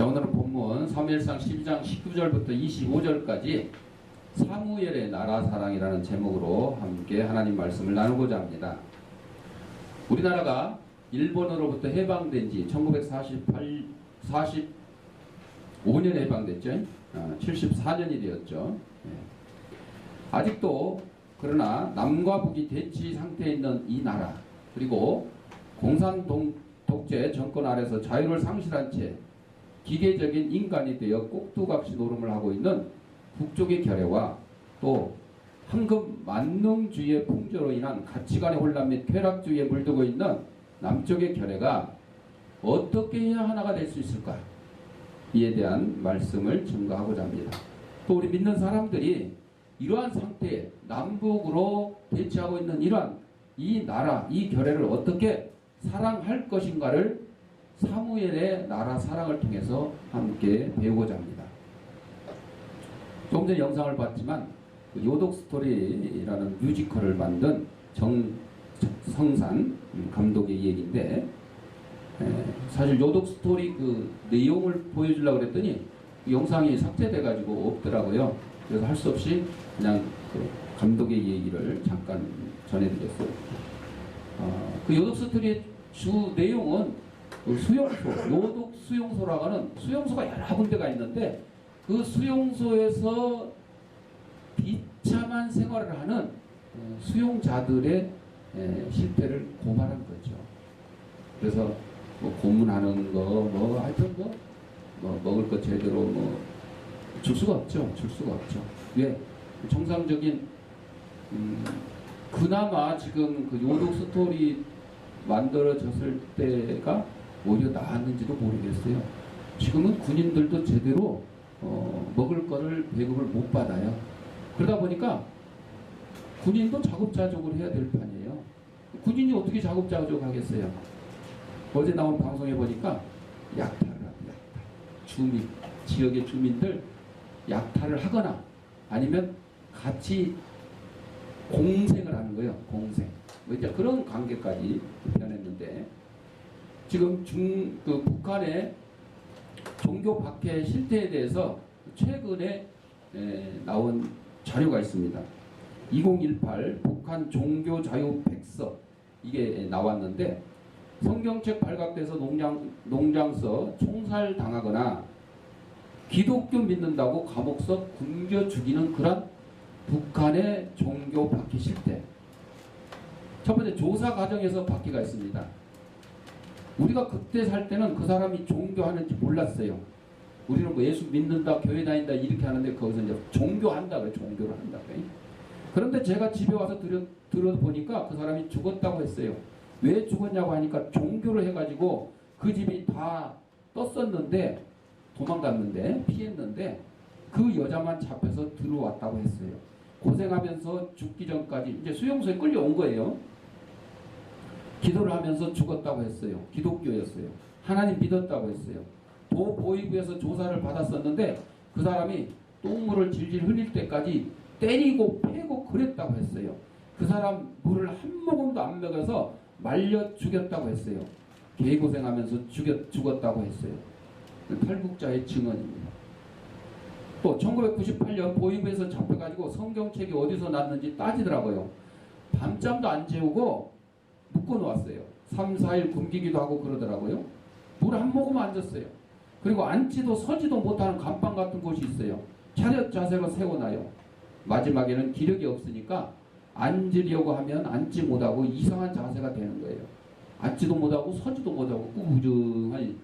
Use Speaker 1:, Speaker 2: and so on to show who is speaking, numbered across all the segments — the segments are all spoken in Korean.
Speaker 1: 자, 오늘은 본문 사무엘상 12장 19절부터 25절까지 사무엘의 나라 사랑이라는 제목으로 함께 하나님 말씀을 나누고자 합니다. 우리나라가 일본으로부터 해방된 지 1945년에 해방됐죠. 74년이 되었죠. 아직도 그러나 남과 북이 대치 상태에 있는 이 나라, 그리고 공산 독재 정권 아래서 자유를 상실한 채 기계적인 인간이 되어 꼭두각시 노름을 하고 있는 북쪽의 결여와 또 황금 만능주의의 풍조로 인한 가치관의 혼란 및 쾌락주의에 물들고 있는 남쪽의 결여가 어떻게 해야 하나가 될 수 있을까? 이에 대한 말씀을 증거하고자 합니다. 또 우리 믿는 사람들이 이러한 상태에 남북으로 대치하고 있는 이러한 이 나라, 이 결여를 어떻게 사랑할 것인가를 사무엘의 나라 사랑을 통해서 함께 배우고자 합니다. 조금 전에 영상을 봤지만 요독 스토리라는 뮤지컬을 만든 정성산 감독의 얘기인데, 사실 요독 스토리 그 내용을 보여주려고 그랬더니 영상이 삭제돼가지고 없더라고요. 그래서 할 수 없이 그냥 그 감독의 얘기를 잠깐 전해드렸어요. 그 요독 스토리의 주 내용은 그 수용소, 요독 수용소라고 하는 수용소가 여러 군데가 있는데 그 수용소에서 비참한 생활을 하는 수용자들의 실태를 고발한 거죠. 그래서 뭐 고문하는 거, 뭐 하여튼 뭐 먹을 거 제대로 뭐 줄 수가 없죠. 줄 수가 없죠. 왜? 정상적인 그나마 지금 그 요독 스토리 만들어졌을 때가 오히려 나았는지도 모르겠어요. 지금은 군인들도 제대로 먹을 거를 배급을 못 받아요. 그러다 보니까 군인도 자급자족을 해야 될 판이에요. 군인이 어떻게 자급자족 하겠어요? 어제 나온 방송에 보니까 약탈을 합니다. 주민, 지역의 주민들 약탈을 하거나 아니면 같이 공생을 하는 거예요. 공생. 뭐 이제 그런 관계까지 변했는데, 지금 북한의 종교 박해 실태에 대해서 최근에 나온 자료가 있습니다. 2018 북한 종교 자유 백서, 이게 나왔는데, 성경책 발각돼서 농장서 총살당하거나 기독교 믿는다고 감옥서 굶겨 죽이는 그런 북한의 종교 박해 실태. 첫 번째, 조사 과정에서 박해가 있습니다. 우리가 그때 살 때는 그 사람이 종교하는지 몰랐어요. 우리는 뭐 예수 믿는다, 교회 다닌다 이렇게 하는데 거기서 이제 종교한다 그래, 종교를 한다 그래. 그런데 제가 집에 와서 들어보니까 그 사람이 죽었다고 했어요. 왜 죽었냐고 하니까 종교를 해가지고 그 집이 다 떴었는데, 도망갔는데, 피했는데 그 여자만 잡혀서 들어왔다고 했어요. 고생하면서 죽기 전까지 이제 수용소에 끌려온 거예요. 기도를 하면서 죽었다고 했어요. 기독교였어요. 하나님 믿었다고 했어요. 도보위부에서 조사를 받았었는데 그 사람이 똥물을 질질 흘릴 때까지 때리고 패고 그랬다고 했어요. 그 사람 물을 한 모금도 안 먹여서 말려 죽였다고 했어요. 개고생하면서 죽었다고 했어요. 탈북자의 증언입니다. 또 1998년 보위부에서 잡혀가지고 성경책이 어디서 났는지 따지더라고요. 밤잠도 안 재우고 묶어놓았어요. 3, 4일 굶기기도 하고 그러더라고요. 물 한 모금 안 줬어요. 그리고 앉지도 서지도 못하는 감방 같은 곳이 있어요. 차렷 자세로 세워놔요. 마지막에는 기력이 없으니까 앉으려고 하면 앉지 못하고 이상한 자세가 되는 거예요. 앉지도 못하고 서지도 못하고 꾸부정하니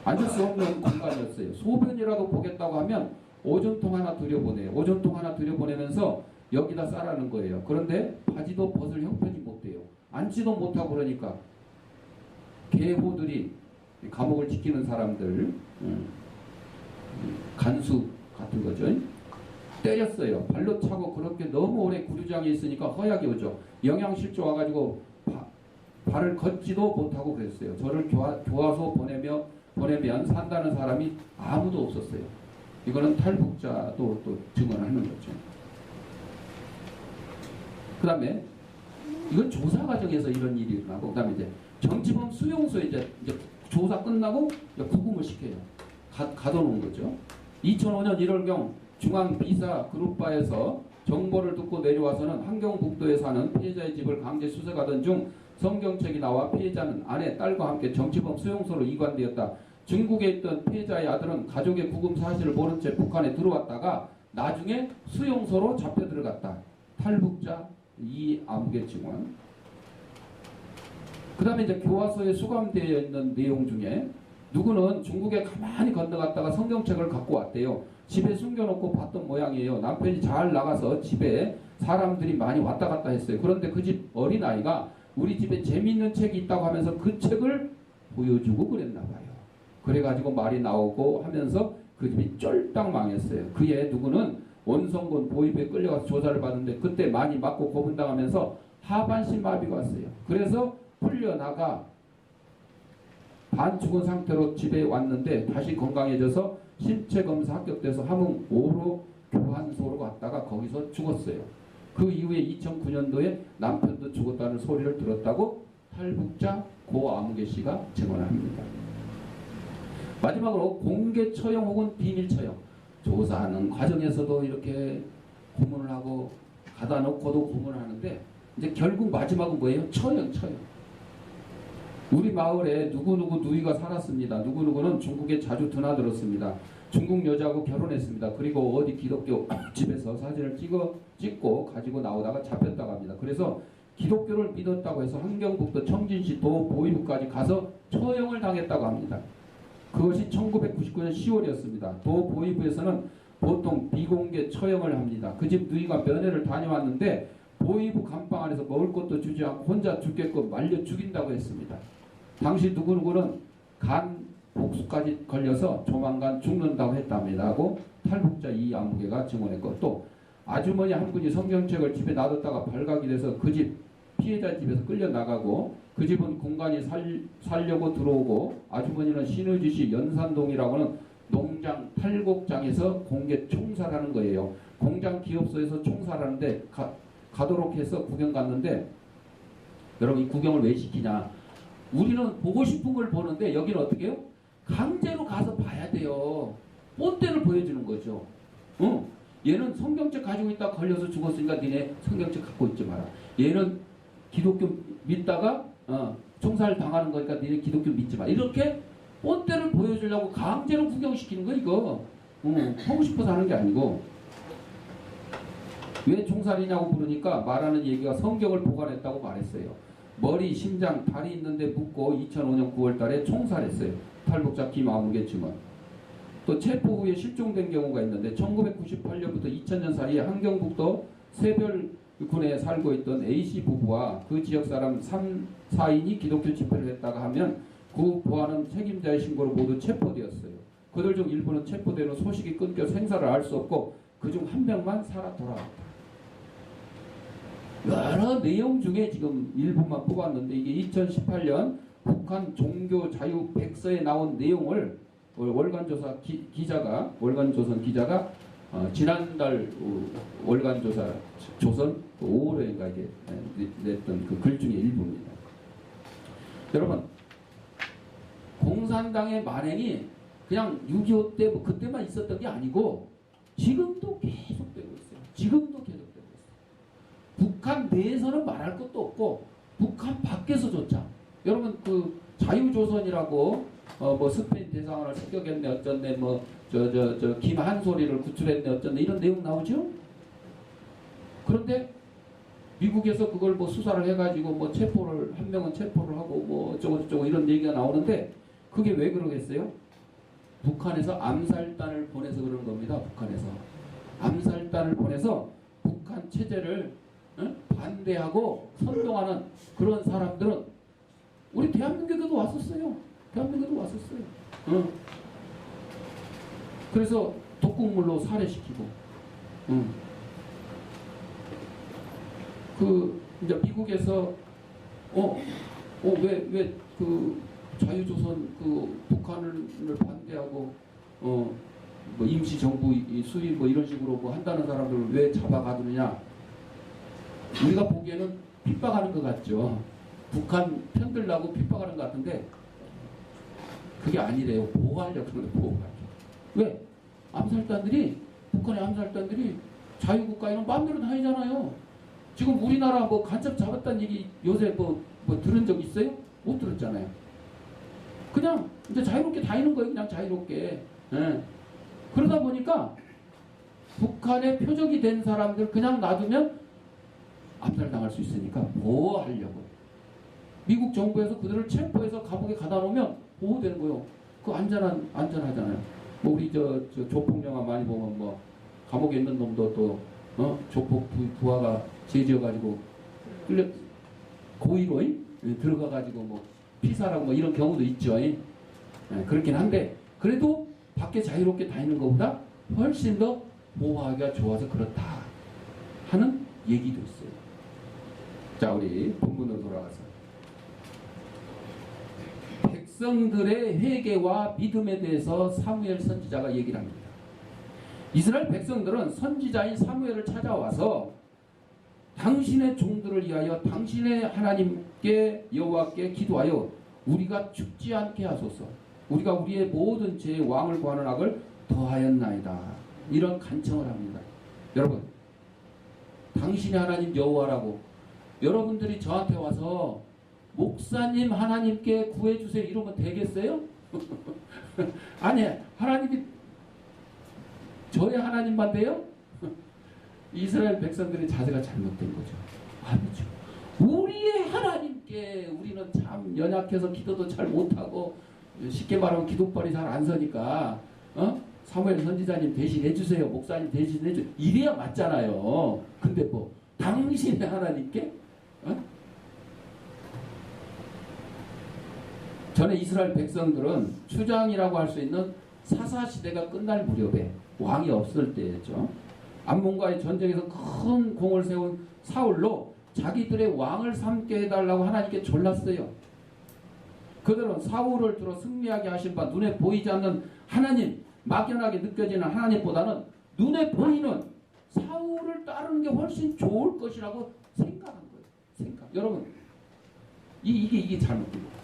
Speaker 1: 앉을 수 없는 공간이었어요. 소변이라도 보겠다고 하면 오존통 하나 들여보내요. 오존통 하나 들여보내면서 여기다 싸라는 거예요. 그런데 바지도 벗을 형편이 못 돼요. 앉지도 못하고 그러니까 개호들이, 감옥을 지키는 사람들, 간수 같은 거죠. 때렸어요. 발로 차고 그렇게 너무 오래 구류장에 있으니까 허약이 오죠. 영양실조 와가지고 발을 걷지도 못하고 그랬어요. 저를 교화소 보내면 산다는 사람이 아무도 없었어요. 이거는 탈북자도 또 증언하는 거죠. 그 다음에 이건 조사 과정에서 이런 일이 일어나고, 그 다음에 이제 정치범 수용소에 이제 조사 끝나고 구금을 시켜요. 가둬놓은 거죠. 2005년 1월경 중앙비사 그룹바에서 정보를 듣고 내려와서는 함경북도에 사는 피해자의 집을 강제 수색하던 중 성경책이 나와 피해자는 아내, 딸과 함께 정치범 수용소로 이관되었다. 중국에 있던 피해자의 아들은 가족의 구금 사실을 모른 채 북한에 들어왔다가 나중에 수용소로 잡혀 들어갔다. 탈북자 이아무개 증언. 그 다음에 이제 교화서에 수감되어 있는 내용 중에 누구는 중국에 가만히 건너갔다가 성경책을 갖고 왔대요. 집에 숨겨놓고 봤던 모양이에요. 남편이 잘 나가서 집에 사람들이 많이 왔다 갔다 했어요. 그런데 그 집 어린아이가 우리 집에 재미있는 책이 있다고 하면서 그 책을 보여주고 그랬나 봐요. 그래가지고 말이 나오고 하면서 그 집이 쫄딱 망했어요. 그의 누구는 원성군 보위부에 끌려가서 조사를 받는데 그때 많이 맞고 고문당하면서 하반신 마비가 왔어요. 그래서 풀려나가 반 죽은 상태로 집에 왔는데 다시 건강해져서 신체검사 합격돼서 함흥 5로 교환소로 갔다가 거기서 죽었어요. 그 이후에 2009년도에 남편도 죽었다는 소리를 들었다고 탈북자 고아무개 씨가 증언합니다. 마지막으로 공개 처형 혹은 비밀 처형. 조사하는 과정에서도 이렇게 고문을 하고 가다 놓고도 고문을 하는데 이제 결국 마지막은 뭐예요? 처형. 우리 마을에 누구누구 누이가 살았습니다. 누구누구는 중국에 자주 드나들었습니다. 중국 여자하고 결혼했습니다. 그리고 어디 기독교 집에서 사진을 찍고 가지고 나오다가 잡혔다고 합니다. 그래서 기독교를 믿었다고 해서 함경북도 청진시 도보위부까지 가서 처형을 당했다고 합니다. 그것이 1999년 10월이었습니다. 도보위부에서는 보통 비공개 처형을 합니다. 그 집 누이가 면회를 다녀왔는데 보위부 감방 안에서 먹을 것도 주지 않고 혼자 죽게끔 말려 죽인다고 했습니다. 당시 누구누구는 간 복수까지 걸려서 조만간 죽는다고 했답니다 하고 탈북자 이아무개가 증언했고, 또 아주머니 한 분이 성경책을 집에 놔뒀다가 발각이 돼서 그 집 피해자 집에서 끌려나가고 그 집은 공간이 살려고 들어오고 아주머니는 신의주시 연산동이라고는 농장 탈곡장에서 공개 총살하는 거예요. 공장 기업소에서 총살하는데 가도록 해서 구경 갔는데, 여러분 이 구경을 왜 시키냐? 우리는 보고 싶은 걸 보는데 여기는 어떻게 해요? 강제로 가서 봐야 돼요. 본때를 보여주는 거죠. 얘는 성경책 가지고 있다가 걸려서 죽었으니까 니네 성경책 갖고 있지 마라. 얘는 기독교 믿다가 총살 당하는 거니까 니네 기독교 믿지 마라. 이렇게 본때를 보여주려고 강제로 구경시키는 거 이거. 하고 싶어서 하는 게 아니고. 왜 총살이냐고 물으니까 말하는 얘기가 성경을 보관했다고 말했어요. 머리, 심장, 다리 있는데 묻고 2005년 9월 달에 총살했어요. 탈북자 김아무개 증언. 또 체포 후에 실종된 경우가 있는데 1998년부터 2000년 사이에 함경북도 새별군에 살고 있던 A씨 부부와 그 지역 사람 3, 4인이 기독교 집회를 했다가 하면 그 보안은 책임자의 신고로 모두 체포되었어요. 그들 중 일부는 체포되는 소식이 끊겨 생사를 알 수 없고 그중 한 명만 살아 돌아왔다. 여러 내용 중에 지금 일부만 뽑았는데 이게 2018년 북한 종교 자유 백서에 나온 내용을 월간조선 기자가 지난달 월간조사 조선 5월인가 이게 냈던 그 글 중에 일부입니다. 여러분, 공산당의 만행이 그냥 6.25 때 뭐 그때만 있었던 게 아니고 지금도 계속되고 있어요. 지금도 계속되고 있어요. 북한 내에서는 말할 것도 없고 북한 밖에서조차, 여러분 그 자유조선이라고 뭐 스페인 대사관을 습격했네 어쩐네 뭐 김한소리를 구출했네 어쩐네 이런 내용 나오죠? 그런데 미국에서 그걸 뭐 수사를 해가지고 뭐 체포를 한 명은 체포를 하고 뭐 어쩌고 이런 얘기가 나오는데 그게 왜 그러겠어요? 북한에서 암살단을 보내서 그러는 겁니다. 북한에서 암살단을 보내서 북한 체제를 반대하고 선동하는 그런 사람들은 우리 대한민국에도 왔었어요. 대한민국에도 왔었어요. 그래서 독극물로 살해시키고, 그 이제 미국에서 왜 그 자유조선 그 북한을 반대하고 뭐 임시정부 수립 뭐 이런 식으로 뭐 한다는 사람들을 왜 잡아가느냐? 우리가 보기에는 핍박하는 것 같죠. 북한 편들라고 핍박하는 것 같은데 그게 아니래요. 보호하려고 그러는데 보호하려고. 왜? 암살단들이 북한의 암살단들이 자유국가에는 마음대로 다니잖아요. 지금 우리나라 뭐 간첩 잡았다는 얘기 요새 뭐 들은 적 있어요? 못 들었잖아요. 그냥 이제 자유롭게 다니는 거예요. 그냥 자유롭게. 예. 그러다 보니까 북한의 표적이 된 사람들 그냥 놔두면 암살당할 수 있으니까 보호하려고. 미국 정부에서 그들을 체포해서 감옥에 가다 놓으면 보호되는 거예요. 그거 안전하잖아요. 뭐 우리 저 조폭 영화 많이 보면 뭐 감옥에 있는 놈도 또 조폭 부하가 죄지어가지고 끌려 고의로 들어가가지고 뭐 피살하고 뭐 이런 경우도 있죠. 그렇긴 한데 그래도 밖에 자유롭게 다니는 것보다 훨씬 더 보호하기가 좋아서 그렇다 하는 얘기도 있어요. 자, 우리 본문으로 돌아가서 백성들의 회개와 믿음에 대해서 사무엘 선지자가 얘기를 합니다. 이스라엘 백성들은 선지자인 사무엘을 찾아와서 당신의 종들을 위하여 당신의 하나님께 여호와께 기도하여 우리가 죽지 않게 하소서. 우리가 우리의 모든 죄의 왕을 구하는 악을 더하였나이다. 이런 간청을 합니다. 여러분, 당신의 하나님 여호와라고 여러분들이 저한테 와서 목사님 하나님께 구해주세요 이러면 되겠어요? 아니, 하나님이 저의 하나님만 돼요? 이스라엘 백성들의 자세가 잘못된 거죠. 아니죠. 우리의 하나님께 우리는 참 연약해서 기도도 잘 못하고 쉽게 말하면 기도발이 잘 안 서니까 사무엘 선지자님 대신 해주세요. 목사님 대신 해주세요. 이래야 맞잖아요. 근데 뭐 당신의 하나님께? 전에 이스라엘 백성들은 추장이라고 할 수 있는 사사시대가 끝날 무렵에 왕이 없을 때였죠. 암몬과의 전쟁에서 큰 공을 세운 사울로 자기들의 왕을 삼게 해달라고 하나님께 졸랐어요. 그들은 사울을 들어 승리하게 하신 바 눈에 보이지 않는 하나님, 막연하게 느껴지는 하나님보다는 눈에 보이는 사울을 따르는 게 훨씬 좋을 것이라고 생각한 거예요. 여러분, 이게 잘못된 거예요.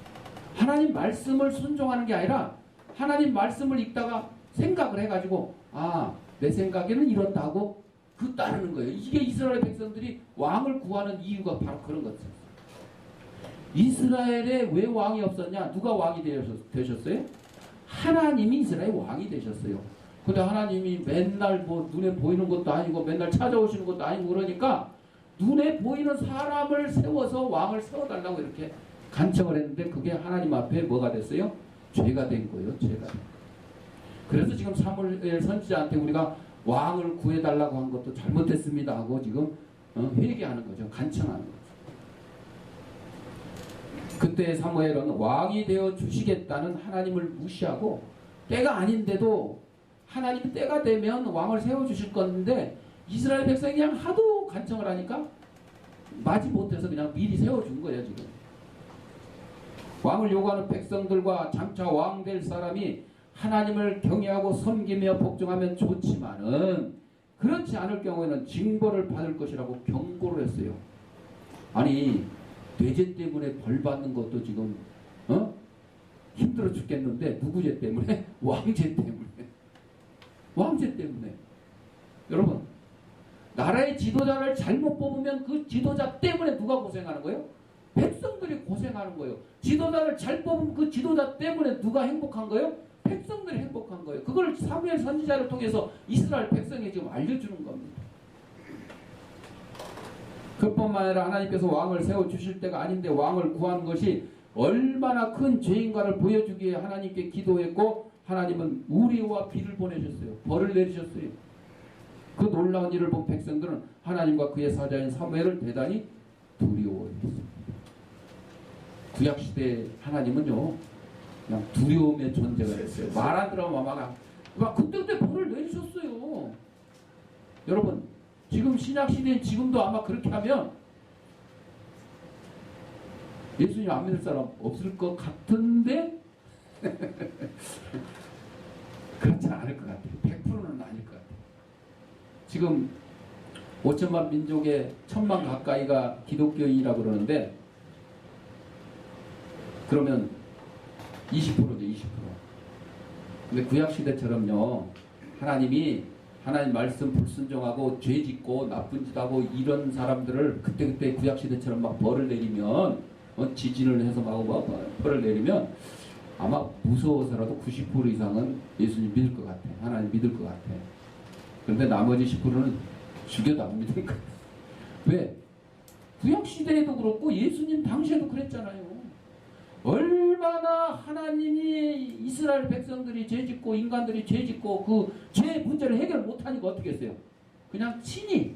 Speaker 1: 하나님 말씀을 순종하는 게 아니라 하나님 말씀을 읽다가 생각을 해가지고 내 생각에는 이렇다고 그 따르는 거예요. 이게 이스라엘 백성들이 왕을 구하는 이유가 바로 그런 거죠. 이스라엘에 왜 왕이 없었냐? 누가 왕이 되셨어요? 하나님이 이스라엘 왕이 되셨어요. 근데 하나님이 맨날 뭐 눈에 보이는 것도 아니고 맨날 찾아오시는 것도 아니고 그러니까 눈에 보이는 사람을 세워서 왕을 세워달라고 이렇게 간청을 했는데 그게 하나님 앞에 뭐가 됐어요? 죄가 된 거예요. 죄가. 그래서 지금 사무엘 선지자한테 우리가 왕을 구해달라고 한 것도 잘못했습니다 하고 지금 회개하는 거죠. 간청하는 거죠. 그때 사무엘은 왕이 되어 주시겠다는 하나님을 무시하고 때가 아닌데도 하나님이 때가 되면 왕을 세워주실 건데 이스라엘 백성이 그냥 하도 간청을 하니까 마지 못해서 그냥 미리 세워준 거예요. 지금 왕을 요구하는 백성들과 장차 왕 될 사람이 하나님을 경외하고 섬기며 복종하면 좋지만은 그렇지 않을 경우에는 징벌을 받을 것이라고 경고를 했어요. 아니 뇌죄 때문에 벌 받는 것도 지금 힘들어 죽겠는데 누구 죄 때문에? 왕죄 때문에. 왕죄 때문에. 여러분, 나라의 지도자를 잘못 뽑으면 그 지도자 때문에 누가 고생하는 거예요? 백성들이 고생하는 거예요. 지도자를 잘 뽑으면 그 지도자 때문에 누가 행복한 거예요? 백성들이 행복한 거예요. 그걸 사무엘 선지자를 통해서 이스라엘 백성에 지금 알려주는 겁니다. 그뿐만 아니라 하나님께서 왕을 세워주실 때가 아닌데 왕을 구한 것이 얼마나 큰 죄인가를 보여주기에 하나님께 기도했고 하나님은 우리와 비를 보내셨어요. 벌을 내리셨어요. 그 놀라운 일을 본 백성들은 하나님과 그의 사자인 사무엘을 대단히 두려워했습니다. 구약시대 하나님은요 그냥 두려움의 존재가 됐어요. 말 안 들으면 막 그때 벌을 내리셨어요. 여러분 지금 신약시대엔 지금도 아마 그렇게 하면 예수님 안 믿을 사람 없을 것 같은데 그렇지 않을 것 같아요. 100%는 아닐 것 같아요. 지금 5천만 민족의 1,000만 가까이가 기독교인이라고 그러는데 그러면 20%죠, 20%. 근데 구약시대처럼요, 하나님 말씀 불순종하고 죄 짓고 나쁜 짓 하고 이런 사람들을 그때그때 구약시대처럼 막 벌을 내리면, 지진을 해서 막 벌을 내리면 아마 무서워서라도 90% 이상은 예수님 믿을 것 같아. 하나님 믿을 것 같아. 그런데 나머지 10%는 죽여도 안 믿을 것 같아. 왜? 구약시대에도 그렇고 예수님 당시에도 그랬잖아요. 얼마나 하나님이 이스라엘 백성들이 죄짓고 인간들이 죄짓고 그 죄 문제를 해결 못하니까 어떻게 했어요? 그냥 친히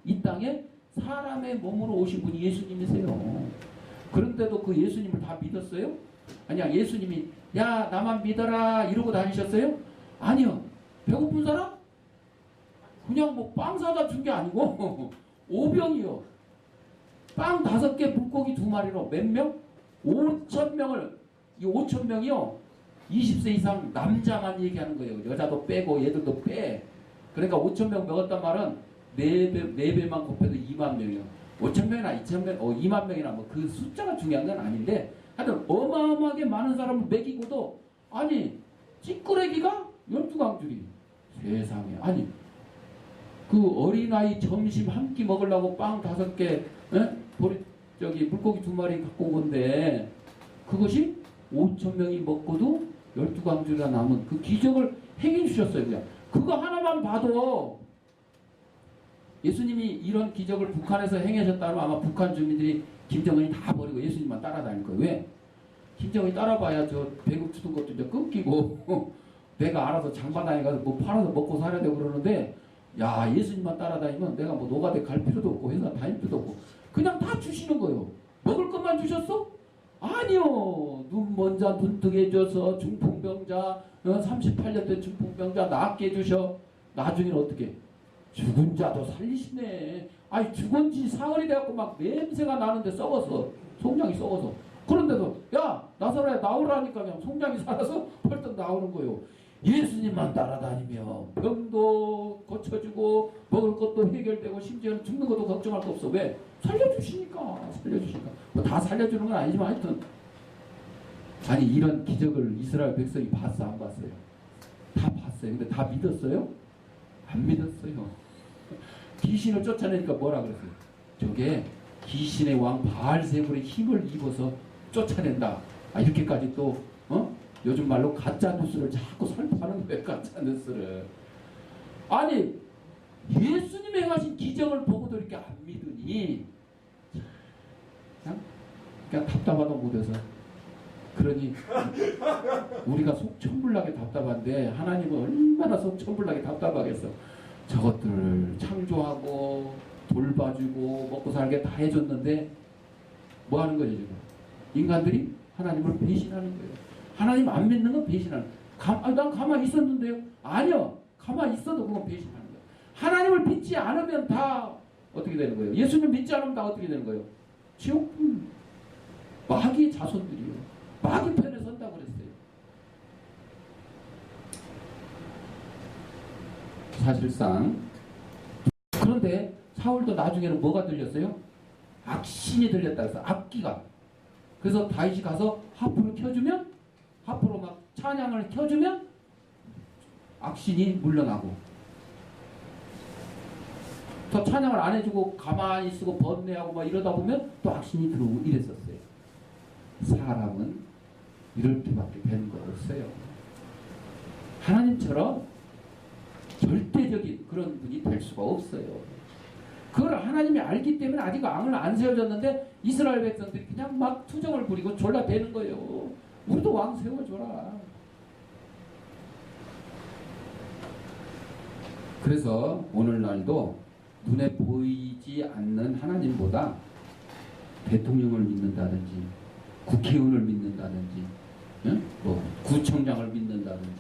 Speaker 1: 이 땅에 사람의 몸으로 오신 분이 예수님이세요. 그런데도 그 예수님을 다 믿었어요? 아니야. 예수님이 야 나만 믿어라 이러고 다니셨어요? 아니요. 배고픈 사람? 그냥 뭐 빵 사다 준 게 아니고 오병이요. 빵 5개 물고기 2마리로 몇 명? 5,000명을, 이 5,000명이요 20세 이상 남자만 얘기하는 거예요. 여자도 빼고 얘들도 빼. 그러니까 5,000명 먹었단 말은 4배만 곱해도 2만 명이요. 5,000명이나 2,000명, 2만 명이나 뭐 그 숫자가 중요한 건 아닌데 하여튼 어마어마하게 많은 사람을 먹이고도 아니 찌끄레기가 12강줄이 세상에. 아니 그 어린아이 점심 한 끼 먹으려고 빵 5개 물고기 2마리 갖고 온 건데 그것이 5,000명이 먹고도 12강줄이나 남은 그 기적을 행해 주셨어요. 그냥 그거 하나만 봐도 예수님이 이런 기적을 북한에서 행하셨다면 아마 북한 주민들이 김정은이 다 버리고 예수님만 따라다닐 거예요. 왜? 김정은이 따라봐야 저 배급 주던 것도 이제 끊기고 내가 알아서 장바닥에 가서 뭐 팔아서 먹고 살아야 되고 그러는데 야 예수님만 따라다니면 내가 뭐 노가대 갈 필요도 없고 회사 다닐 필요도 없고 그냥 다 주시는 거예요. 먹을 것만 주셨어? 아니요. 눈먼 자 눈뜨게 해줘서 중풍병자 38년 된 중풍병자 낫게 해주셔. 나중에는 어떻게? 죽은 자도 살리시네. 아니 죽은 지 사흘이 돼갖고 막 냄새가 나는데 썩어서 송장이 썩어서 그런데도 야 나사로야 나오라니까 그냥 송장이 살아서 펄떡 나오는 거예요. 예수님만 따라다니며 병도 고쳐주고 먹을 것도 해결되고 심지어는 죽는 것도 걱정할 거 없어. 왜? 살려주시니까. 뭐 다 살려주는 건 아니지만 하여튼 아니 이런 기적을 이스라엘 백성이 봤어 안 봤어요? 다 봤어요. 근데 다 믿었어요? 안 믿었어요. 귀신을 쫓아내니까 뭐라 그랬어요? 저게 귀신의 왕 바알세불의 힘을 입어서 쫓아낸다. 이렇게까지 또 요즘 말로 가짜뉴스를 자꾸 설파하는 거예요. 가짜뉴스를. 아니 예수님이 행하신 기적을 보고도 이렇게 안 믿으니 그냥 답답하다 못해서 그러니 우리가 속 천불나게 답답한데 하나님은 얼마나 속 천불나게 답답하겠어. 저것들을 창조하고 돌봐주고 먹고 살게 다 해줬는데 뭐 하는 거죠 지금? 인간들이 하나님을 배신하는 거예요. 하나님 안 믿는 건 배신하는 거예요. 난 가만히 있었는데요. 아니요. 가만히 있어도 그건 배신하는 거예요. 하나님을 믿지 않으면 다 어떻게 되는 거예요? 예수님 믿지 않으면 다 어떻게 되는 거예요? 지옥불. 마귀의 자손들이요. 마귀 편에 선다고 그랬어요. 사실상 그런데 사울도 나중에는 뭐가 들렸어요? 악신이 들렸다 그래서 악기가. 그래서 다윗이 가서 하프를 켜주면 하프로 막 찬양을 켜주면 악신이 물러나고 더 찬양을 안 해주고 가만히 있고 번뇌하고 막 이러다 보면 또 악신이 들어오고 이랬었어요. 사람은 이렇게밖에 되는 거 없어요. 하나님처럼 절대적인 그런 분이 될 수가 없어요. 그걸 하나님이 알기 때문에 아직 왕을 안 세워줬는데 이스라엘 백성들이 그냥 막 투정을 부리고 졸라대는 거예요. 우리도 왕 세워줘라. 그래서 오늘날도 눈에 보이지 않는 하나님보다 대통령을 믿는다든지 국회의원을 믿는다든지 뭐 구청장을 믿는다든지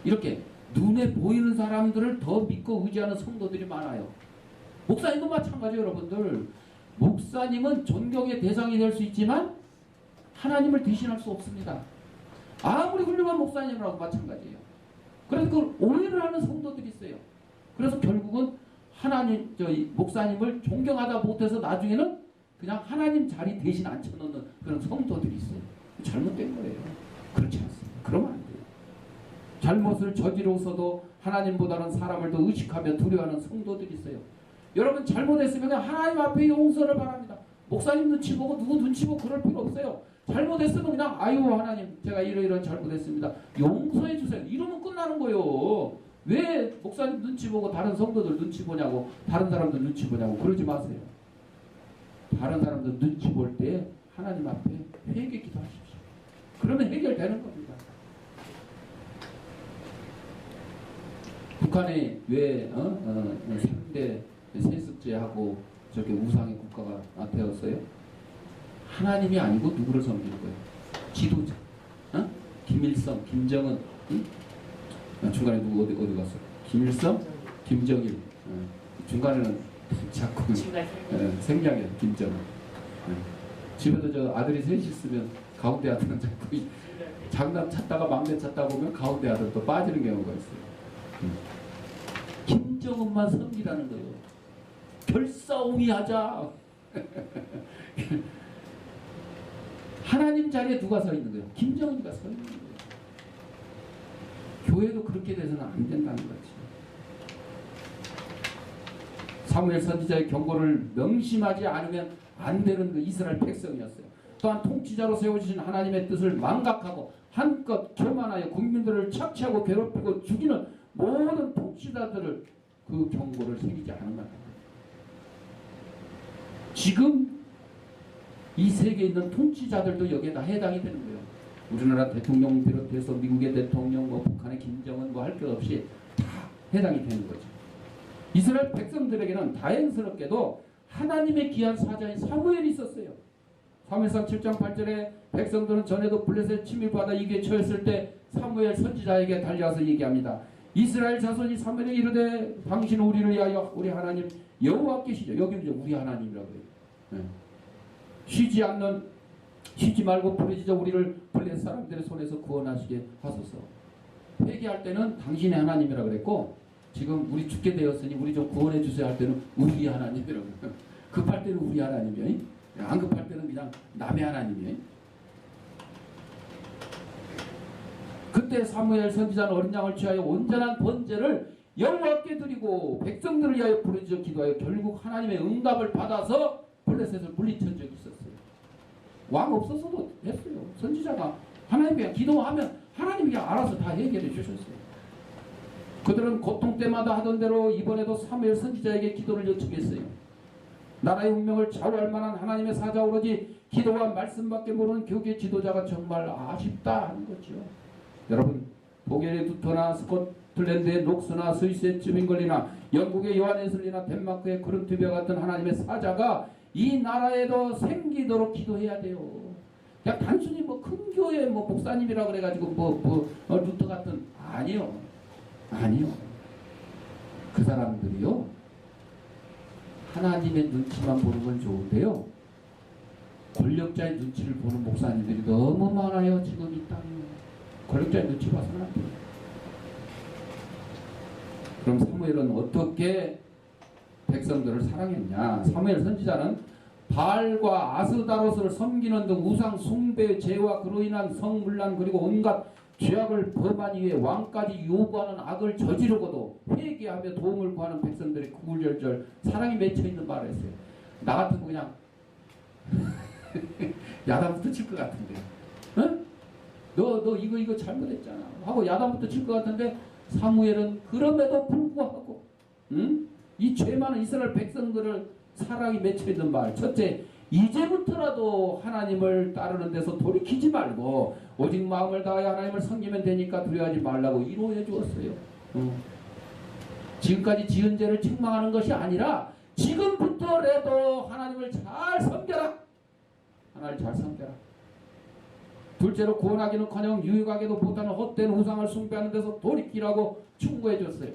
Speaker 1: 이렇게 눈에 보이는 사람들을 더 믿고 의지하는 성도들이 많아요. 목사님도 마찬가지예요. 여러분들 목사님은 존경의 대상이 될 수 있지만 하나님을 대신할 수 없습니다. 아무리 훌륭한 목사님이라고 마찬가지예요. 그래서 그걸 오해를 하는 성도들이 있어요. 그래서 결국은 하나님, 목사님을 존경하다 못해서 나중에는 그냥 하나님 자리 대신 앉혀놓는 그런 성도들이 있어요. 잘못된 거예요. 그렇지 않습니다. 그러면 안 돼요. 잘못을 저지르고서도 하나님보다는 사람을 더 의식하며 두려워하는 성도들이 있어요. 여러분 잘못했으면 하나님 앞에 용서를 바랍니다. 목사님 눈치 보고 누구 눈치 보고 그럴 필요 없어요. 잘못했으면 그냥 아유 하나님 제가 이런 잘못했습니다. 용서해 주세요. 이러면 끝나는 거예요. 왜 목사님 눈치 보고 다른 성도들 눈치 보냐고 다른 사람들 눈치 보냐고 그러지 마세요. 다른 사람들 눈치 볼 때 하나님 앞에 회개 기도하십시오. 그러면 해결되는 겁니다. 북한이 왜 3대 세습제하고 저렇게 우상의 국가가 되었어요? 하나님이 아니고 누구를 섬기는 거예요? 지도자. 김일성, 김정은. 중간에 누구 어디 갔어? 김일성, 김정일. 중간에는 자꾸 생략이야. 김정은. 집에도 저 아들이 셋이 있으면 가운데 아들은 자꾸 장남 찾다가 막내 찾다 보면 가운데 아들 또 빠지는 경우가 있어요. 김정은만 섬기라는 거예요. 결사옹이 하자. 하나님 자리에 누가 서 있는 거예요? 김정은이가 서 있는 거예요. 교회도 그렇게 돼서는 안 된다는 거지. 사무엘 선지자의 경고를 명심하지 않으면 안 되는 그 이스라엘 백성이었어요. 또한 통치자로 세워주신 하나님의 뜻을 망각하고 한껏 교만하여 국민들을 착취하고 괴롭히고 죽이는 모든 통치자들을 그 경고를 새기지 않은 거예요. 지금 이 세계에 있는 통치자들도 여기에 다 해당이 되는 거예요. 우리나라 대통령 비롯해서 미국의 대통령, 북한의 김정은 할 것 없이 다 해당이 되는 거죠. 이스라엘 백성들에게는 다행스럽게도 하나님의 귀한 사자인 사무엘이 있었어요. 사무엘상 7장 8절에 백성들은 전에도 블레셋 침입받아 이게 처했을 때 사무엘 선지자에게 달려와서 얘기합니다. 이스라엘 자손이 사무엘에게 이르되 당신 우리를 위하여 우리 하나님 여호와께시죠. 여기는 이제 우리 하나님이라고 해요. 네. 쉬지 말고 부르짖어 우리를 블레셋 사람들의 손에서 구원하시게 하소서. 회개할 때는 당신의 하나님이라고 그랬고 지금 우리 죽게 되었으니 우리 좀 구원해 주세요 할 때는 우리 하나님이라고 그래요. 급할 때는 우리 하나님이에요. 안 급할 때는 그냥 남의 하나님이에요. 그때 사무엘 선지자는 어린 양을 취하여 온전한 번제를 여호와께 드리고 백성들을 위하여 부르짖어 기도하여 결국 하나님의 응답을 받아서 블레셋을 물리친 적이 있었어요. 왕 없어서도 했어요. 선지자가 하나님 그냥 기도하면 하나님이 그냥 알아서 다 해결해 주셨어요. 그들은 고통 때마다 하던 대로 이번에도 사무엘 선지자에게 기도를 요청했어요. 나라의 운명을 좌우할 만한 하나님의 사자 오로지 기도와 말씀밖에 모르는 교계 지도자가 정말 아쉽다 하는 거죠. 여러분 독일의 두터나 스코틀랜드의 녹스나 스위스의 쯔빙걸리나 영국의 요하네슬리나 덴마크의 그룬트비아 같은 하나님의 사자가 이 나라에도 생기도록 기도해야 돼요. 그냥 단순히 큰 교회 목사님이라 그래가지고 루터 같은 아니요. 그 사람들이요 하나님의 눈치만 보는 건 좋은데요 권력자의 눈치를 보는 목사님들이 너무 많아요. 지금 이 땅에 권력자의 눈치 봐서는 안 돼요. 그럼 사무엘은 어떻게 백성들을 사랑했냐? 사무엘 선지자는 바알과 아스다로스를 섬기는 등 우상 숭배 죄와 그로 인한 성문란 그리고 온갖 죄악을 범하기 위해 왕까지 요구하는 악을 저지르고도 회개하며 도움을 구하는 백성들의 구구절절 사랑이 맺혀있는 말을 했어요. 나 같으면 그냥 야단부터 칠 것 같은데 응? 너 이거 잘못했잖아 하고 야단부터 칠 것 같은데 사무엘은 그럼에도 불구하고 이 죄 많은 이스라엘 백성들을 사랑이 맺혀있는 말 첫째 이제부터라도 하나님을 따르는 데서 돌이키지 말고 오직 마음을 다하여 하나님을 섬기면 되니까 두려워하지 말라고 위로해 주었어요. 지금까지 지은 죄를 책망하는 것이 아니라 지금부터라도 하나님을 잘 섬겨라. 하나님을 잘 섬겨라. 둘째로 구원하기는커녕 유익하게도 못하는 헛된 우상을 숭배하는 데서 돌이키라고 충고해 줬어요.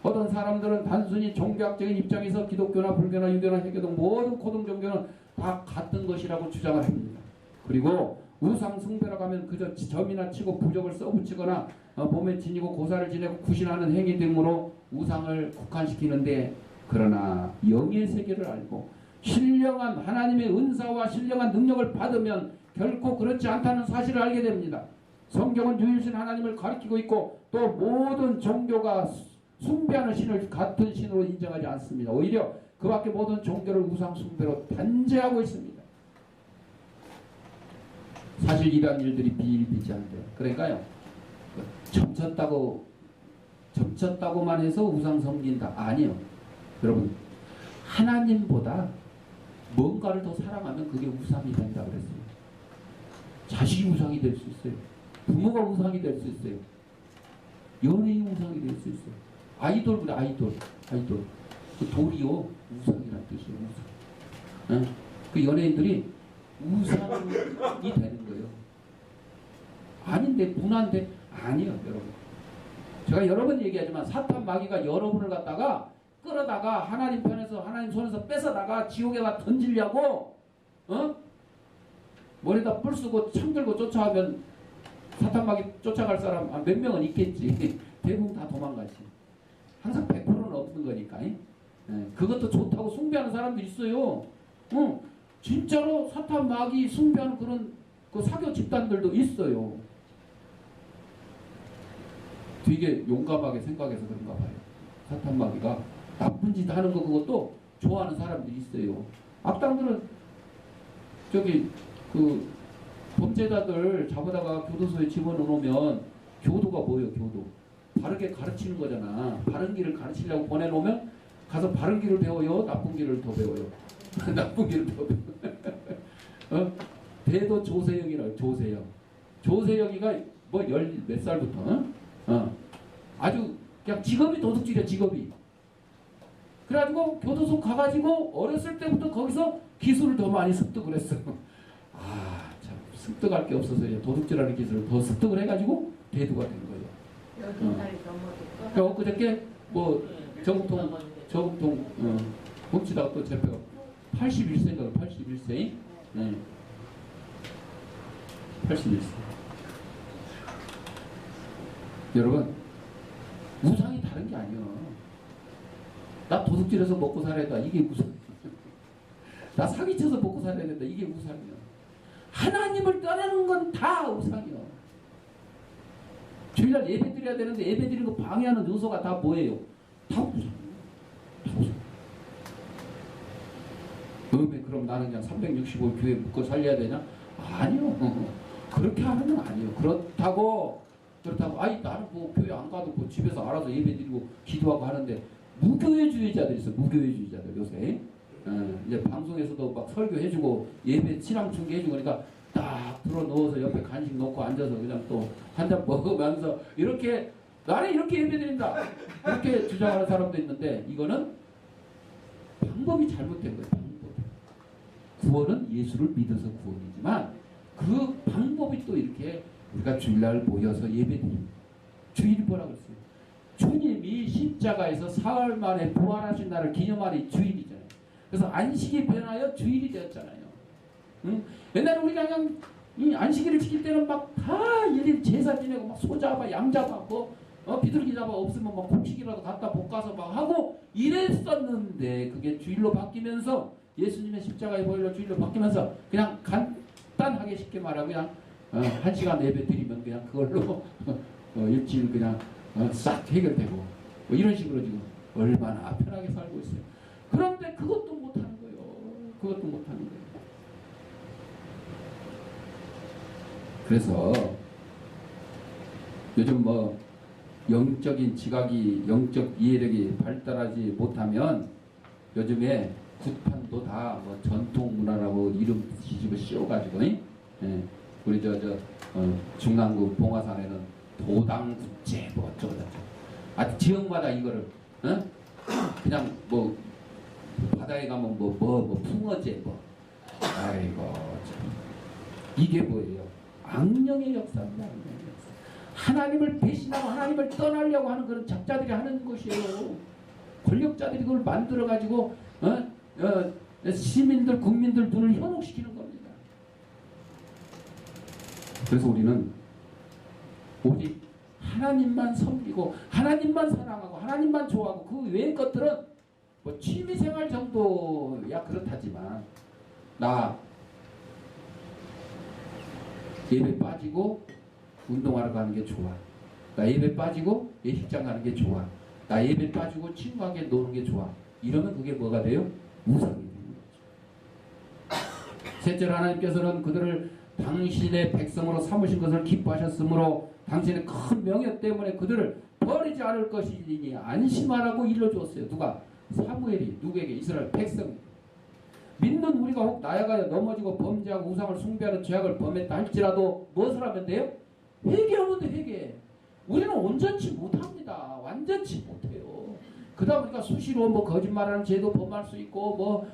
Speaker 1: 어떤 사람들은 단순히 종교학적인 입장에서 기독교나 불교나 유교나 해교 등 모든 고등 종교는 다 같은 것이라고 주장을 합니다. 그리고 우상 숭배라고 하면 그저 점이나 치고 부적을 써붙이거나 몸에 지니고 고사를 지내고 구신하는 행위 등으로 우상을 국한시키는데 그러나 영의 세계를 알고 신령한 하나님의 은사와 신령한 능력을 받으면 결코 그렇지 않다는 사실을 알게 됩니다. 성경은 유일신 하나님을 가리키고 있고 또 모든 종교가 숭배하는 신을 같은 신으로 인정하지 않습니다. 오히려 그 밖에 모든 종교를 우상 숭배로 단죄하고 있습니다. 사실 이러한 일들이 비일비재한데 그러니까요. 점쳤다고만 해서 우상 섬긴다. 아니요. 여러분 하나님보다 뭔가를 더 사랑하면 그게 우상이 된다 그랬어요. 자식이 우상이 될 수 있어요. 부모가 우상이 될 수 있어요. 연예인이 우상이 될 수 있어요. 아이돌 그래 아이돌. 그 돌이요 우상이란 뜻이에요. 우상. 네? 그 연예인들이 우상이 되는 거예요. 아닌데 문화인데 아니요 여러분. 제가 여러 번 얘기하지만 사탄 마귀가 여러분을 갖다가 끌어다가 하나님 편에서 하나님 손에서 뺏어다가 지옥에다 던지려고 머리에다 뿔 쓰고 창 들고 쫓아가면 사탄 마귀 쫓아갈 사람 몇 명은 있겠지. 대부분 다 도망가지. 항상 100%는 없는 거니까. 그것도 좋다고 숭배하는 사람들이 있어요. 진짜로 사탄 마귀 숭배하는 그런 그 사교 집단들도 있어요. 되게 용감하게 생각해서 그런가 봐요. 사탄 마귀가 나쁜 짓 하는 거 그것도 좋아하는 사람들이 있어요. 악당들은 저기 그 범죄자들 잡아다가 교도소에 집어넣으면 교도가 뭐예요? 교도. 바르게 가르치는 거잖아. 바른 길을 가르치려고 보내놓으면 가서 바른 길을 배워요? 나쁜 길을 더 배워요? 나쁜 길을 더 배워요. 대도 조세영이라고 조세영. 조세영이가 뭐 열 몇 살부터 아주 그냥 직업이 도둑질이야 직업이. 그래가지고 교도소 가가지고 어렸을 때부터 거기서 기술을 더 많이 습득을 했어. 아 참 습득할 게 없어서 이제 도둑질하는 기술을 더 습득을 해가지고 대두가 된 거예요. 그러니까 그저께 뭐 저금통 훔치다가 또 잡혀가 81세인가 81세 81세. 여러분 우상이 다른 게 아니야. 나 도둑질해서 먹고 살아야 된다. 이게 우상이야. 나 사기쳐서 먹고 살아야 된다. 이게 우상이야. 하나님을 떠나는 건 다 우상이야. 주일날 예배 드려야 되는데 예배 드리는 거 방해하는 요소가 다 뭐예요? 다 우상이야. 다 우상. 그럼 나는 그냥 365일 교회 묶어 살려야 되냐? 아니요. 그렇게 하는 건 아니에요. 그렇다고 아니 나는 뭐 교회 안 가도 뭐 집에서 알아서 예배 드리고 기도하고 하는데 무교회주의자들 있어. 무교회주의자들 요새 이제 방송에서도 막 설교해주고 예배 신앙 중계해주고 그러니까 딱 들어 누워서 옆에 간식 놓고 앉아서 그냥 또 한 잔 먹으면서 이렇게 나는 이렇게 예배 드린다 이렇게 주장하는 사람도 있는데 이거는 방법이 잘못된 거예요. 구원은 예수를 믿어서 구원이지만 그 방법이 또 이렇게 우리가 주일날 모여서 예배드립니다. 주일이 뭐라고 했어요? 주님이 십자가에서 사흘 만에 부활하신 날을 기념하는 주일이잖아요. 그래서 안식이 변하여 주일이 되었잖아요. 응? 옛날에 우리가 그냥 이 안식일을 지킬 때는 막 다 일일 제사 지내고 막 소 잡아 양 잡아 비둘기 잡아 없으면 막 곡식이라도 갖다 볶아서 막 하고 이랬었는데 그게 주일로 바뀌면서 예수님의 십자가의 보혈로 주일로 바뀌면서 그냥 간단하게 쉽게 말하면 그냥 1시간 예배 드리면 그냥 그걸로 일주일 그냥 싹 해결되고 뭐 이런 식으로 지금 얼마나 편하게 살고 있어요. 그런데 그것도 못하는 거예요. 그것도 못하는 거예요. 그래서 요즘 뭐 영적인 지각이 영적 이해력이 발달하지 못하면 요즘에 굿판도 다 뭐 전통 문화라고 이름 뒤집어 씌워가지고 우리 중랑구 봉화산에는 도당굿제 뭐 어쩌고 지역마다 이거를 그냥 뭐 바다에 가면 뭐 풍어제 뭐 아이고 참 이게 뭐예요? 악령의 역사입니다. 악령의 역사. 하나님을 배신하고 하나님을 떠나려고 하는 그런 작자들이 하는 것이에요. 권력자들이 그걸 만들어가지고 시민들 국민들 눈을 현혹시키는 겁니다. 그래서 우리는 오직 하나님만 섬기고 하나님만 사랑하고 하나님만 좋아하고 그 외의 것들은 뭐 취미생활 정도야 그렇다지만 나 예배 빠지고 운동하러 가는 게 좋아. 나 예배 빠지고 예식장 가는 게 좋아. 나 예배 빠지고 친구하게 노는 게 좋아. 이러면 그게 뭐가 돼요? 우상이 되는 거죠. 셋째로 하나님께서는 그들을 당신의 백성으로 삼으신 것을 기뻐하셨으므로 당신의 큰 명예 때문에 그들을 버리지 않을 것이니 안심하라고 일러주었어요. 누가? 사무엘이 누구에게? 이스라엘 백성. 믿는 우리가 혹 나아가여 넘어지고 범죄하고 우상을 숭배하는 죄악을 범했다 할지라도 무엇을 하면 돼요? 회개하면 돼. 회개. 우리는 온전치 못합니다. 완전치 못해요. 그러다 보니까 수시로 뭐 거짓말하는 죄도 범할 수 있고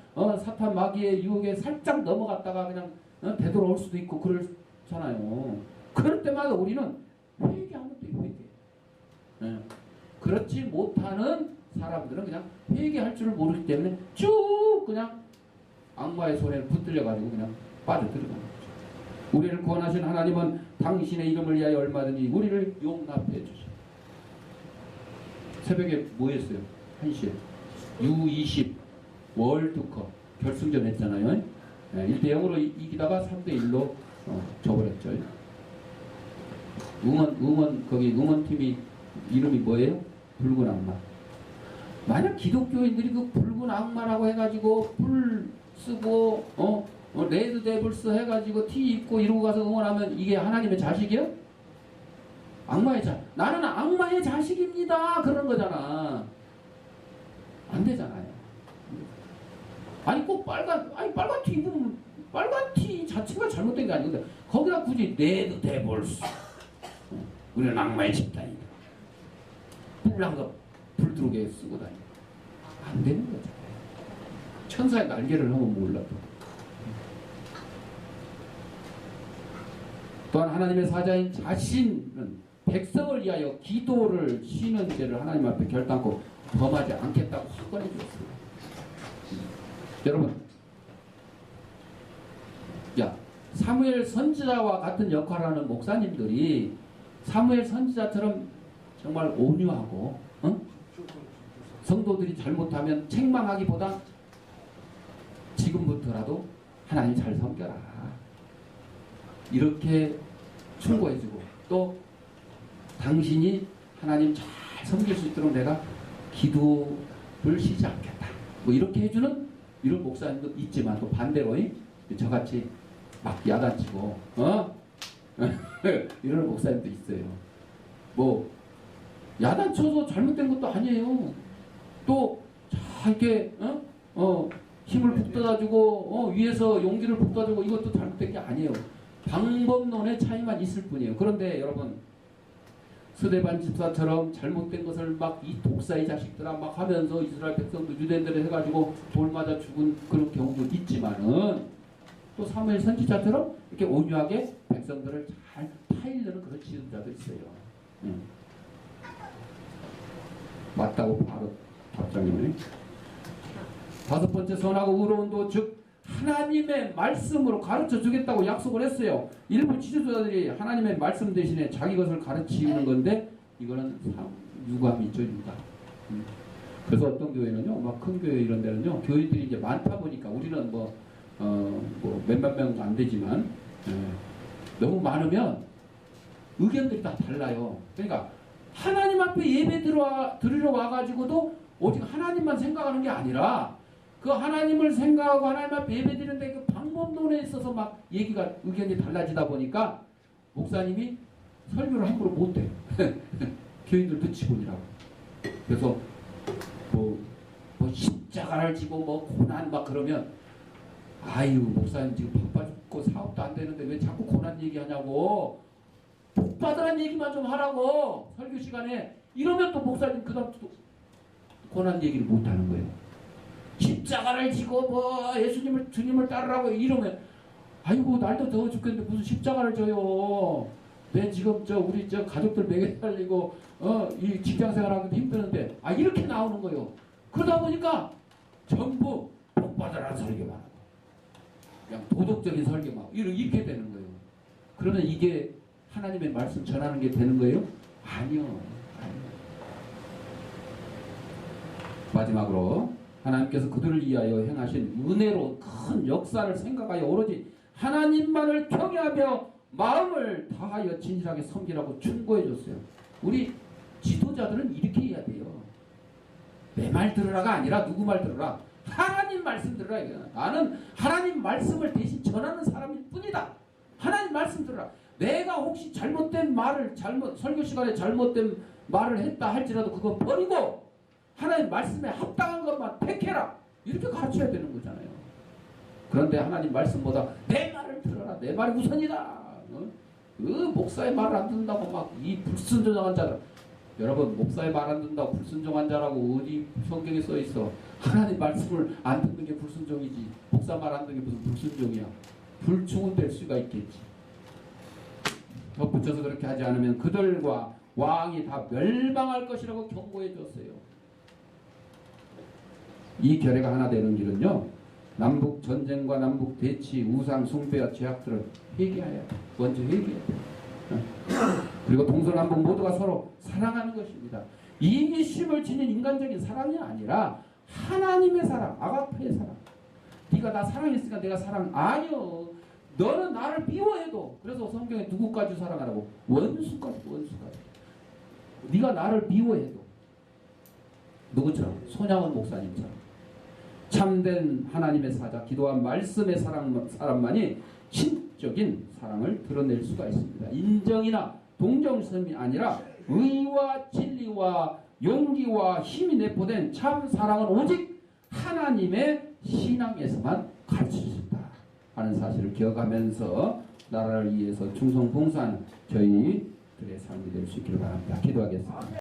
Speaker 1: 사탄 마귀의 유혹에 살짝 넘어갔다가 그냥 되돌아올 수도 있고 그렇잖아요. 그럴 때마다 우리는 회개하면 돼요. 회개. 네. 그렇지 못하는 사람들은 그냥 회개할 줄을 모르기 때문에 쭉 그냥 악마의 손에 붙들려가지고 그냥 빠져들어가는 거죠. 우리를 구원하신 하나님은 당신의 이름을 위하여 얼마든지 우리를 용납해 주시오. 새벽에 뭐 했어요? 1시에 U20 월드컵 결승전 했잖아요. 1대0으로 이기다가 3대1로 져버렸죠. 거기 응원팀이 이름이 뭐예요? 붉은 악마. 만약 기독교인들이 그 붉은 악마라고 해가지고 불 쓰고 레드 데블스 해가지고 티 입고 이러고 가서 응원하면 이게 하나님의 자식이요? 악마의 나는 악마의 자식입니다. 그런 거잖아. 안 되잖아요. 아니 꼭 빨간 티 입으면 빨간 티 자체가 잘못된 게 아니거든. 거기다 굳이 레드 데블스. 우리는 악마의 집단이다. 뿔난 거 불 들어오게 쓰고 다니고 안 되는 거죠. 천사의 날개를 하면 몰라도. 또한 하나님의 사자인 자신은 백성을 위하여 기도를 쉬는 죄를 하나님 앞에 결단코 범하지 않겠다고 확언해 주었습니다. 여러분, 사무엘 선지자와 같은 역할을 하는 목사님들이 사무엘 선지자처럼 정말 온유하고 성도들이 잘못하면 책망하기보다 지금부터라도 하나님 잘 섬겨라 이렇게 충고해주고 또 당신이 하나님 잘 섬길 수 있도록 내가 기도를 쉬지 않겠다 뭐 이렇게 해주는 이런 목사님도 있지만 또 반대로 저같이 막 야단치고 이런 목사님도 있어요. 뭐 야단쳐서 잘못된 것도 아니에요. 또 이렇게 힘을 북돋아주고 위에서 용기를 북돋아주고 이것도 잘못된 게 아니에요. 방법론의 차이만 있을 뿐이에요. 그런데 여러분 스데반 집사처럼 잘못된 것을 막 이 독사의 자식들아 막 하면서 이스라엘 백성도 유대인들을 해가지고 돌 맞아 죽은 그런 경우도 있지만은 또 사무엘 선지자처럼 이렇게 온유하게 백성들을 잘 타일르는 그런 지도자도 있어요. 맞다고 바로 답장이네. 다섯 번째 선하고 의로운도 즉 하나님의 말씀으로 가르쳐 주겠다고 약속을 했어요. 일부 지도자들이 하나님의 말씀 대신에 자기 것을 가르치는 건데 이거는 유감이죠. 유감. 그래서 어떤 교회는요, 막 큰 교회 이런 데는요, 교인들이 이제 많다 보니까 우리는 뭐 몇만 명 안 되지만 너무 많으면 의견들이 다 달라요. 그러니까 하나님 앞에 예배 드리러 와가지고도 오직 하나님만 생각하는 게 아니라 그 하나님을 생각하고 하나님 앞에 예배 드리는데 그 방법론에 있어서 막 의견이 달라지다 보니까 목사님이 설교를 함부로 못해. 교인들 눈치보느라고. 그래서 뭐 십자가를 지고 뭐 고난 막 그러면 아유 목사님 지금 바빠 죽고 사업도 안 되는데 왜 자꾸 고난 얘기하냐고. 복 받으란 얘기만 좀 하라고 설교 시간에. 이러면 또 목사님 그 다음 또 고난 얘기를 못하는 거예요. 십자가를 지고 뭐 주님을 따르라고 이러면 아이고 날도 더워 죽겠는데 무슨 십자가를 져요. 내 지금 우리 가족들 먹여 살리고 이 직장 생활하기도 힘드는데 이렇게 나오는 거예요. 그러다 보니까 전부 복 받으라는 설교만 하고 그냥 도덕적인 설교만 하고 이렇게 되는 거예요. 그러면 이게 하나님의 말씀 전하는 게 되는 거예요? 아니요. 마지막으로 하나님께서 그들을 위하여 행하신 은혜로 큰 역사를 생각하여 오로지 하나님만을 경외하며 마음을 다하여 진실하게 섬기라고 충고해 줬어요. 우리 지도자들은 이렇게 해야 돼요. 내 말 들으라가 아니라 누구 말 들으라. 하나님 말씀 들으라. 나는 하나님 말씀을 대신 전하는 사람일 뿐이다. 하나님 말씀 들으라. 내가 혹시 잘못된 말을 설교 시간에 잘못된 말을 했다 할지라도 그거 버리고 하나님 말씀에 합당한 것만 택해라. 이렇게 가르쳐야 되는 거잖아요. 그런데 하나님 말씀보다 내 말을 들어라. 내 말이 우선이다. 목사의 말을 안 듣는다고 막 이 불순종한 자들. 여러분, 목사의 말 안 듣는다고 불순종한 자라고 어디 성경에 써 있어. 하나님 말씀을 안 듣는 게 불순종이지. 목사 말 안 듣는 게 무슨 불순종이야. 불충은 될 수가 있겠지. 덧붙여서 그렇게 하지 않으면 그들과 왕이 다 멸망할 것이라고 경고해 줬어요. 이 결의가 하나 되는 길은요, 남북 전쟁과 남북 대치, 우상 숭배와 죄악들을 회개해야 돼. 먼저 회개해야 돼. 그리고 동서남북 모두가 서로 사랑하는 것입니다. 이기심을 지닌 인간적인 사랑이 아니라 하나님의 사랑, 아가페의 사랑. 네가 나 사랑했으니까 내가 사랑. 아니요. 너는 나를 미워해도. 그래서 성경에 누구까지 사랑하라고? 원수까지. 네가 나를 미워해도. 누구처럼? 손양원 목사님처럼. 참된 하나님의 사자, 기도한 말씀의 사람만이 신적인 사랑을 드러낼 수가 있습니다. 인정이나 동정심이 아니라 의와 진리와 용기와 힘이 내포된 참 사랑은 오직 하나님의 신앙에서만 가르칠 수 있다 하는 사실을 기억하면서 나라를 위해서 충성봉사하는 저희들의 삶이 될 수 있기를 바랍니다. 기도하겠습니다.